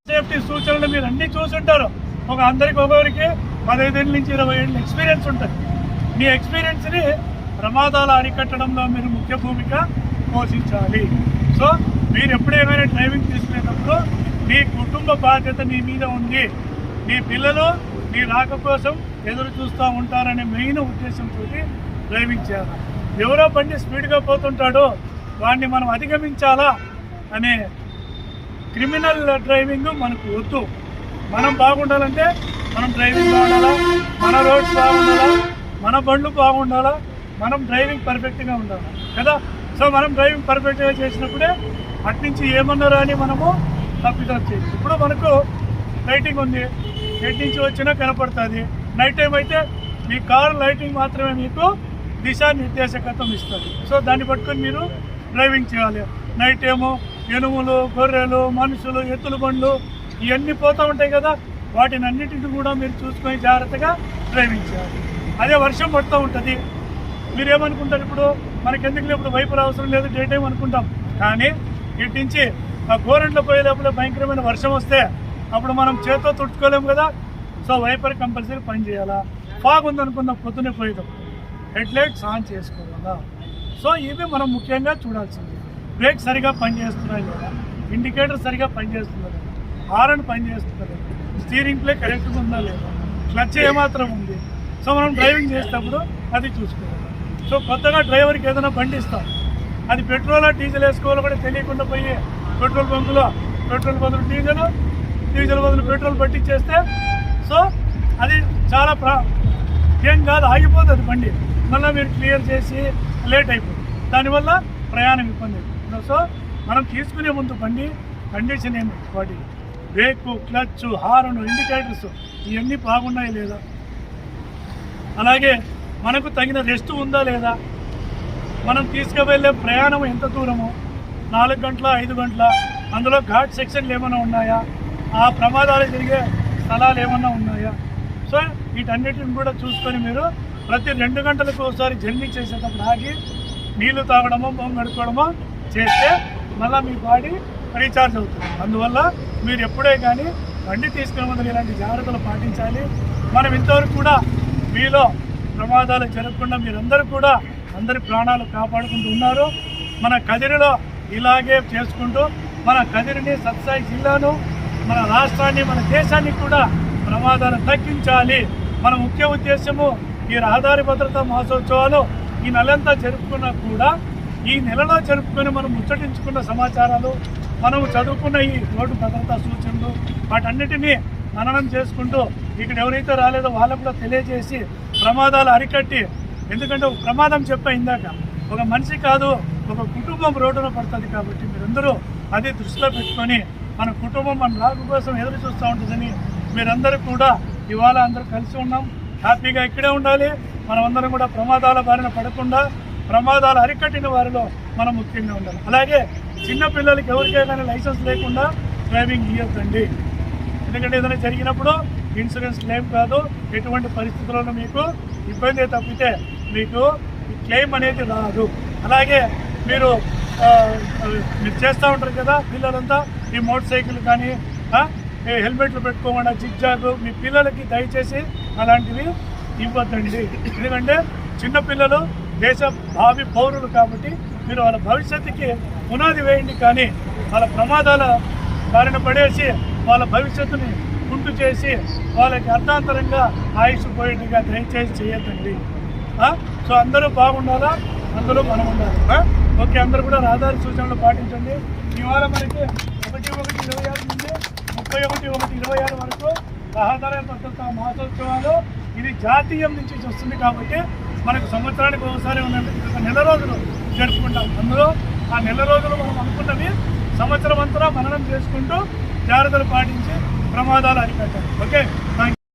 Safety సూచనలు మీరు అన్ని చూసుంటారు. అందరికి ఒకరికి 15 ఏళ్ళ నుంచి 20 ఏళ్ళ ఎక్స్పీరియన్స్ ఉంటుంది. మీ ఎక్స్పీరియన్స్ని ప్రమాదాలు అరికట్టడంలో మీరు ముఖ్య భూమిక పోషించాలి. సో మీరు ఎప్పుడైనా డ్రైవింగ్ తీసుకునేటప్పుడు మీ కుటుంబ బాధ్యత మీ మీద ఉంది. మీ పిల్లలు మీ రాక కోసం ఎదురు చూస్తూ ఉంటారనే మెయిన్ ఉద్దేశంతో డ్రైవింగ్ చేయాలి. ఎవరో బండి స్పీడ్గా పోతుంటాడో వాడిని మనం అధిగమించాలా అనే క్రిమినల్ డ్రైవింగ్ మనకు వద్దు. మనం బాగుండాలంటే మనం డ్రైవింగ్ బాగుండాలా, మన రోడ్స్ బాగుండాలా, మన బండ్లు బాగుండాలా, మనం డ్రైవింగ్ పర్ఫెక్ట్గా ఉండాలి కదా. సో మనం డ్రైవింగ్ పర్ఫెక్ట్గా చేసినప్పుడే అట్నుంచి ఏమన్నారా అని మనము తప్పిదం చేయాలి. ఇప్పుడు మనకు లైటింగ్ ఉంది, ఎటు నుంచి వచ్చినా కనపడుతుంది. నైట్ టైం అయితే మీ కారు లైటింగ్ మాత్రమే మీకు దిశానిర్దేశకత్వం ఇస్తుంది. సో దాన్ని పట్టుకొని మీరు డ్రైవింగ్ చేయాలి. నైట్ టైము ఎనుములు, గొర్రెలు, మనుషులు, ఎత్తుల బండ్లు ఇవన్నీ పోతూ ఉంటాయి కదా, వాటిని అన్నింటిని కూడా మీరు చూసుకొని జాగ్రత్తగా డ్రైవింగ్ చేయాలి. అదే వర్షం పడుతూ ఉంటుంది, మీరు ఏమనుకుంటారు, ఇప్పుడు మనకెందుకు ఇప్పుడు వైపులు అవసరం లేదు, డే టైం అనుకుంటాం. కానీ ఇటు నుంచి ఆ గోరెంట్లో పోయే లోపల భయంకరమైన వర్షం వస్తే అప్పుడు మనం చేతితో తుడుచుకోలేము కదా. సో వైపర్ కంపల్సరీ పని చేయాలా. ఫాగ్ ఉందనుకున్న పొద్దునే పోయేదాం, హెడ్ లైట్స్ ఆన్ చేసుకోవాలా. సో ఇవి మనం ముఖ్యంగా చూడాల్సింది. బ్రేక్ సరిగా పనిచేస్తున్నాయి లేదా, ఇండికేటర్ సరిగా పనిచేస్తుందా లేదా, హార్న్ పనిచేస్తుందా లేదా, స్టీరింగ్ ప్లే కరెక్ట్గా ఉందా లేదా, క్లచ్ ఏమాత్రం ఉంది. సో మనం డ్రైవింగ్ చేసేటప్పుడు అది చూసుకోవాలి. సో కొత్తగా డ్రైవర్కి ఏదైనా బండి ఇస్తాం, అది పెట్రోలా డీజిల్ వేసుకోవాలో కూడా తెలియకుండా పోయి పెట్రోల్ బంకులో పెట్రోల్ బదులు డీజిల్, డీజిల్ బదులు పెట్రోల్ పట్టించేస్తే సో అది చాలా ఏం కాదు, ఆగిపోతుంది బండి. మళ్ళీ మీరు క్లియర్ చేసి లేట్ అయిపోతుంది, దానివల్ల ప్రయాణం ఇబ్బంది అవుతుంది. సో మనం తీసుకునే ముందు బండి కండిషన్ ఏమి, వాటి బ్రేకు, క్లచ్, హార్న్, ఇండికేటర్స్ ఇవన్నీ బాగున్నాయి లేదా, అలాగే మనకు తగిన రెస్ట్ ఉందా లేదా, మనం తీసుకువెళ్ళే ప్రయాణం ఎంత దూరము, 4 గంటల 5 గంటల, అందులో ఘాట్ సెక్షన్లు ఏమైనా ఉన్నాయా, ఆ ప్రమాదాలు జరిగే స్థలాలు ఏమన్నా ఉన్నాయా. సో వీటన్నిటిని కూడా చూసుకొని మీరు ప్రతి 2 గంటలకు ఒకసారి జర్నీ చేసేటప్పుడు ఆగి నీళ్లు తాగడమో మొహం కడుక్కోవడమో చేస్తే మళ్ళీ మీ బాడీ రీఛార్జ్ అవుతుంది. అందువల్ల మీరు ఎప్పుడే కానీ బండి తీసుకునే ముందు ఇలాంటి జాగ్రత్తలు పాటించాలి. మనం ఇంతవరకు కూడా మీలో ప్రమాదాలు జరగకుండా మీరందరూ కూడా అందరి ప్రాణాలు కాపాడుకుంటూ ఉన్నారు. మన కదిరిలో ఇలాగే చేసుకుంటూ మన కదిరిని, సత్సాయి జిల్లాను, మన రాష్ట్రాన్ని, మన దేశాన్ని కూడా ప్రమాదాలు తగ్గించాలి. మన ముఖ్య ఉద్దేశము ఈ రహదారి భద్రతా మహోత్సవాలు ఈ నెలంతా జరుపుకున్నా కూడా ఈ నెలలో జరుపుకొని మనం ముచ్చటించుకున్న సమాచారాలు, మనం చదువుకున్న ఈ రోడ్డు భద్రతా సూచనలు వాటన్నిటినీ మననం చేసుకుంటూ ఇక్కడ ఎవరైతే రాలేదో వాళ్ళకు కూడా తెలియజేసి ప్రమాదాలు అరికట్టి, ఎందుకంటే ఒక ప్రమాదం చెప్పా ఇందాక, ఒక మనిషి కాదు ఒక కుటుంబం రోడ్డున పడుతుంది. కాబట్టి మీరందరూ అది దృష్టిలో పెట్టుకొని మన కుటుంబం మన రాకు కోసం ఎదురు చూస్తూ ఉంటుందని మీరందరూ కూడా ఇవాళ అందరూ కలిసి ఉన్నాం. హ్యాపీగా ఇక్కడే ఉండాలి. మనమందరం కూడా ప్రమాదాల బారిన పడకుండా ప్రమాదాలు అరికట్టిన వారిలో మనం ముఖ్యంగా ఉండాలి. అలాగే చిన్నపిల్లలకి ఎవరికైనా లైసెన్స్ లేకుండా డ్రైవింగ్ ఇవ్వద్దండి. ఎందుకంటే ఏదైనా జరిగినప్పుడు ఇన్సూరెన్స్ క్లెయిమ్ కాదు, ఎటువంటి పరిస్థితుల్లో మీకు ఇబ్బంది తప్పితే మీకు క్లెయిమ్ అనేది రాదు. అలాగే మీరు చేస్తూ ఉంటారు కదా పిల్లలంతా, ఈ మోటార్ సైకిల్ కానీ హెల్మెట్లు పెట్టుకోకుండా జిగ్జాగ్, మీ పిల్లలకి దయచేసి అలాంటివి ఇవ్వద్దండి. ఎందుకంటే చిన్నపిల్లలు దేశ భావి పౌరులు కాబట్టి మీరు వాళ్ళ భవిష్యత్తుకి పునాది వేయండి, కానీ వాళ్ళ ప్రమాదాల బారిన పడేసి వాళ్ళ భవిష్యత్తుని గుంటు చేసి వాళ్ళకి అర్థాంతరంగా ఆయుష్ పోయేట్టుగా దయచేసి చేయొద్దండి. సో అందరూ బాగుండాలా, అందరూ మనం ఉండాలి. ఓకే, అందరూ కూడా రహదారి సూచనలు పాటించండి. ఇవాళ మనకి 1/1/26 నుండి 31/1/26 వరకు రహదారి భద్రతా మహోత్సవాలు ఇది జాతీయం నుంచి వస్తుంది. కాబట్టి మనకు సంవత్సరానికి ఒకసారి ఉన్నది ఒక నెల రోజులు జరుపుకుంటాం. అందులో ఆ నెల రోజులు మనం అనుకున్నవి సంవత్సరం అంతా మననం చేసుకుంటూ జాగ్రత్తలు పాటించి ప్రమాదాలు అరికట్టాలి. Okay, thank you.